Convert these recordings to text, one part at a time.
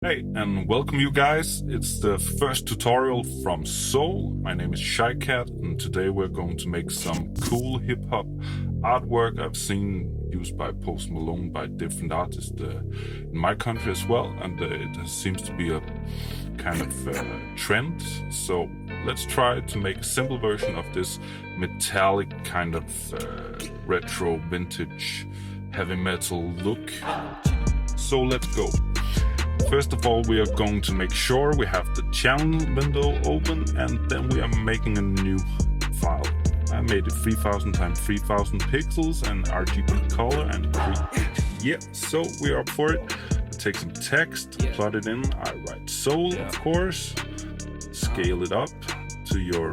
Hey, and welcome you guys. It's the first tutorial from Seoul. My name is ShyCat, and today we're going to make some cool hip-hop artwork I've seen used by Post Malone by different artists in my country as well, and it seems to be a kind of trend. So let's try to make a simple version of this metallic kind of retro vintage heavy metal look. So let's go. First of all, we are going to make sure we have the channel window open, and then we are making a new file. I made it 3000 x 3000 pixels and RGB color and yeah, so we are up for it. I take some text, plot it in. I write Seoul, of course, scale it up to your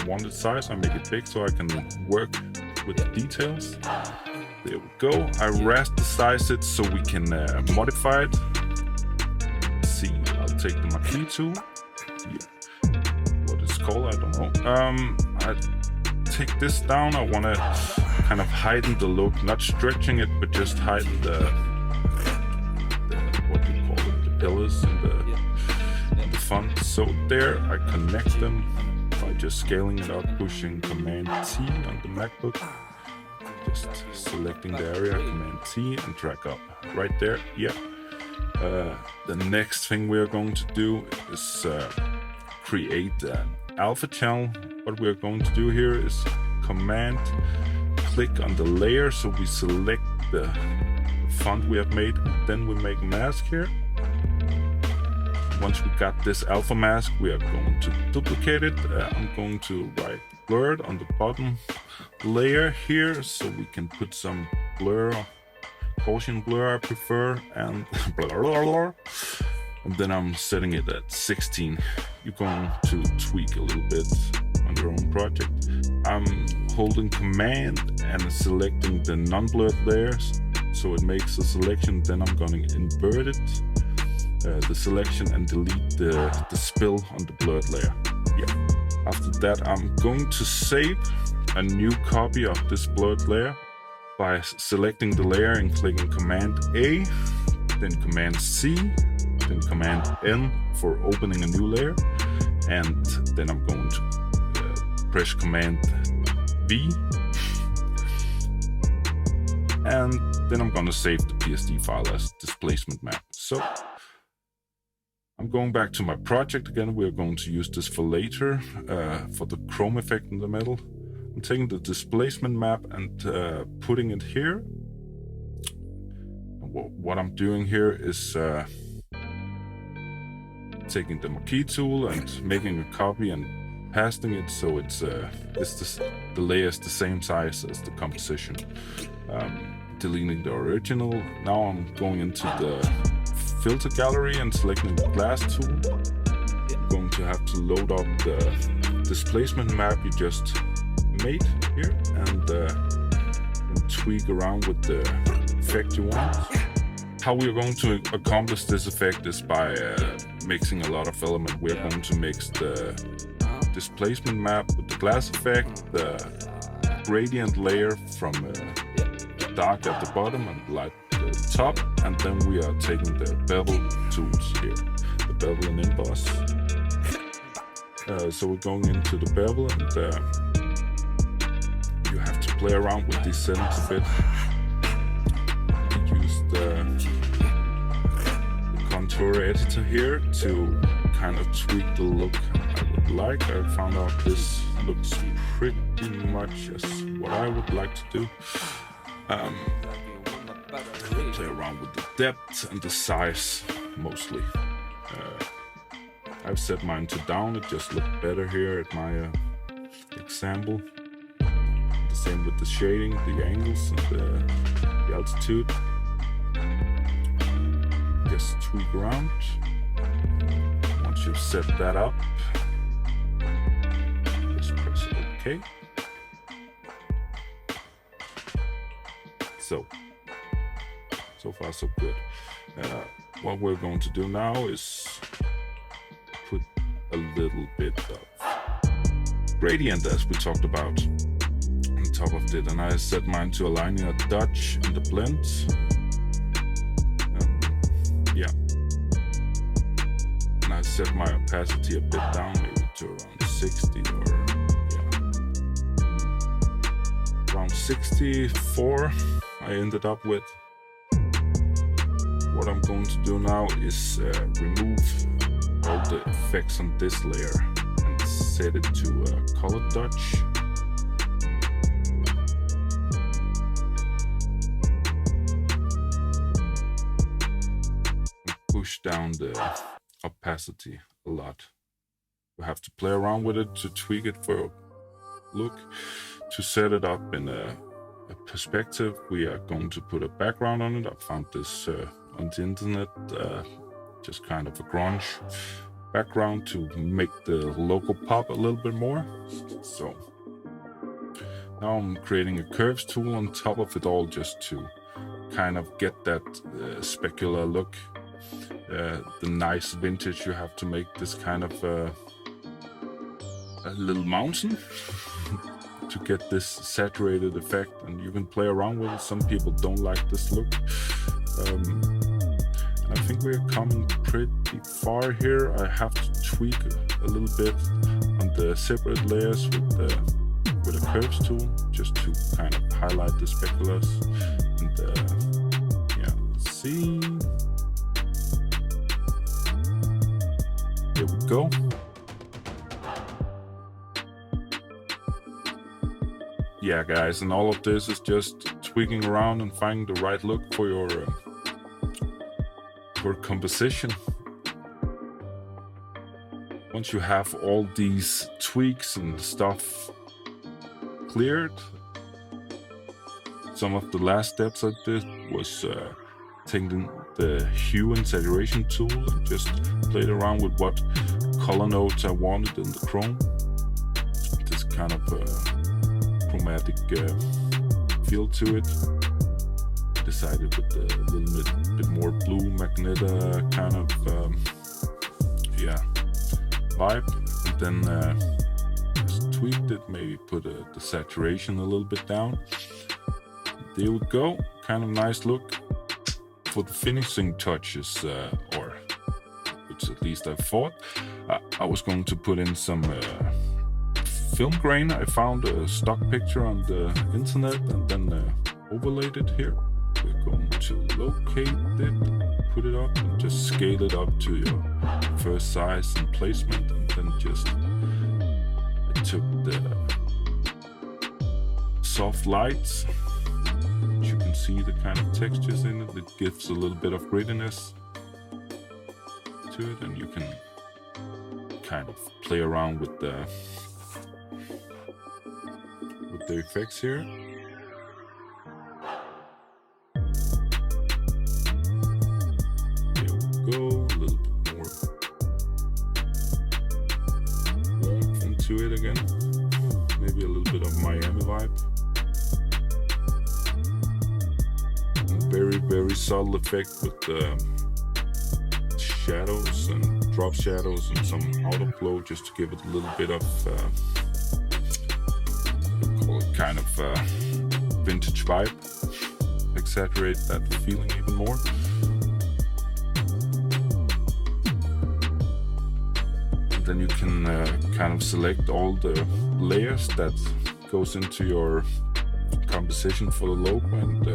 wanted size. I make it big so I can work with the details. There we go. I rasticize it so we can modify it. See, I'll take the marquee tool. Yeah. What it's called, I don't know. I take this down. I want to kind of heighten the look, not stretching it, but just heighten the what do you call it, the pillars in the font. So there, I connect them by just scaling it up, pushing Command T on the MacBook. Just selecting the area, Command T, and drag up. Right there, yeah. The next thing we are going to do is create an alpha channel. What we are going to do here is Command click on the layer, so we select the font we have made. Then we make a mask here. Once we got this alpha mask, we are going to duplicate it. I'm going to write blurred on the bottom layer here, so we can put some blur. Gaussian blur I prefer, and blah, blah, blah. And then I'm setting it at 16. You're going to tweak a little bit on your own project. I'm holding Command and selecting the non-blurred layers, so it makes a selection. Then I'm going to invert it, the selection, and delete the spill on the blurred layer. Yeah. After that, I'm going to save a new copy of this blurred layer by selecting the layer and clicking Command A, then Command C, then Command N for opening a new layer, and then I'm going to press Command V, and then I'm going to save the PSD file as Displacement Map. So I'm going back to my project again. We're going to use this for later, for the chrome effect in the middle. I'm taking the displacement map and putting it here. What I'm doing here is taking the marquee tool and making a copy and pasting it so the layer is the same size as the composition. Deleting the original. Now I'm going into the filter gallery and selecting the glass tool. I'm going to have to load up the displacement map you just made here and tweak around with the effect you want. How we are going to accomplish this effect is by mixing a lot of elements. We are going to mix the displacement map with the glass effect, the gradient layer from dark at the bottom and light at the top, and then we are taking the bevel tools here, the bevel and emboss. So we're going into the bevel and you have to play around with these settings a bit. Use the contour editor here to kind of tweak the look I would like. I found out this looks pretty much as what I would like to do. Play around with the depth and the size mostly. I've set mine to down. It just looked better here at my example. Same with the shading, the angles, and the altitude. Just tweak around. Once you've set that up, just press OK. So far so good. What we're going to do now is put a little bit of gradient, as we talked about, top of it, and I set mine to aligning a Dutch in the blend. Yeah, I set my opacity a bit down, maybe to around 60 or around 64 I ended up with. What I'm going to do now is remove all the effects on this layer and set it to color dodge. And push down the opacity a lot. You have to play around with it to tweak it for a look. To set it up in a perspective, we are going to put a background on it. I found this on the internet, just kind of a grunge background to make the logo pop a little bit more. So now I'm creating a curves tool on top of it all, just to kind of get that specular look, the nice vintage. You have to make this kind of a little mountain to get this saturated effect, and you can play around with it. Some people don't like this look. And I think we're coming pretty far here. I have to tweak a little bit on the separate layers with a curves tool, just to kind of highlight the speculars. And yeah, let's see. Here we go. Yeah, guys, and all of this is just tweaking around and finding the right look for your composition. Once you have all these tweaks and stuff cleared, some of the last steps I did was taking the hue and saturation tool and just played around with what color nodes I wanted in the chrome. This kind of chromatic feel to it. Decided with a little bit more blue magenta kind of vibe, and then just tweaked it, maybe put the saturation a little bit down. There we go, kind of nice look. For the finishing touches, or which at least I thought, I was going to put in some film grain. I found a stock picture on the internet and then overlaid it here. We're going to locate it, put it up, and just scale it up to your first size and placement. And then just I took the soft lights. You can see the kind of textures in it. It gives a little bit of grittiness to it, and you can kind of play around with the effects here. There we go, a little bit more warmth into it again. Maybe a little bit of Miami vibe. Very, very subtle effect with shadows and drop shadows and some outer glow, just to give it a little bit of kind of vintage vibe, exaggerate that feeling even more. And then you can kind of select all the layers that goes into your composition for the logo, and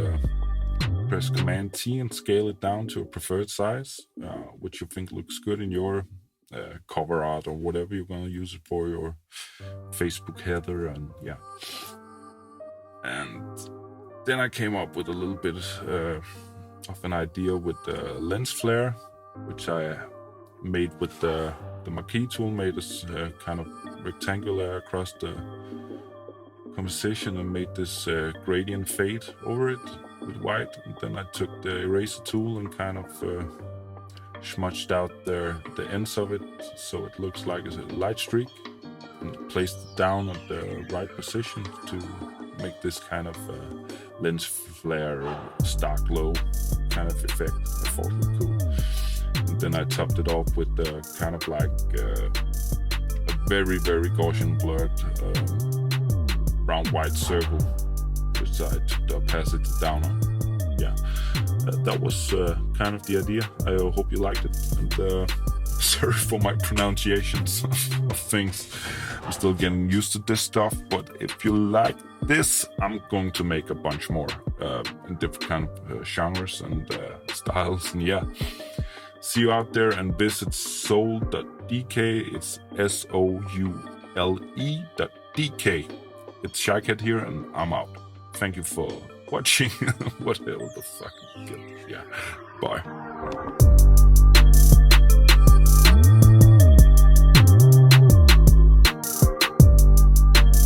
press Command T and scale it down to a preferred size, which you think looks good in your cover art or whatever you're going to use it for, your Facebook header, and yeah. And then I came up with a little bit of an idea with the lens flare, which I made with the marquee tool, made this kind of rectangular across the composition and made this gradient fade over it with white. And then I took the eraser tool and kind of smudged out the ends of it so it looks like it's a light streak, and placed it down at the right position to make this kind of lens flare, stark glow kind of effect. I thought it looked cool. And then I topped it off with kind of like a very, very Gaussian blurred round white circle, which I took the opacity down on. Yeah, that was kind of the idea. I hope you liked it. And Sorry for my pronunciations of things. I'm still getting used to this stuff, but if you like this, I'm going to make a bunch more in different kind of genres and styles. And yeah, see you out there, and visit soul.dk. It's soule.dk. It's Shycat here, and I'm out. Thank you for watching. What the fuck? Yeah, bye.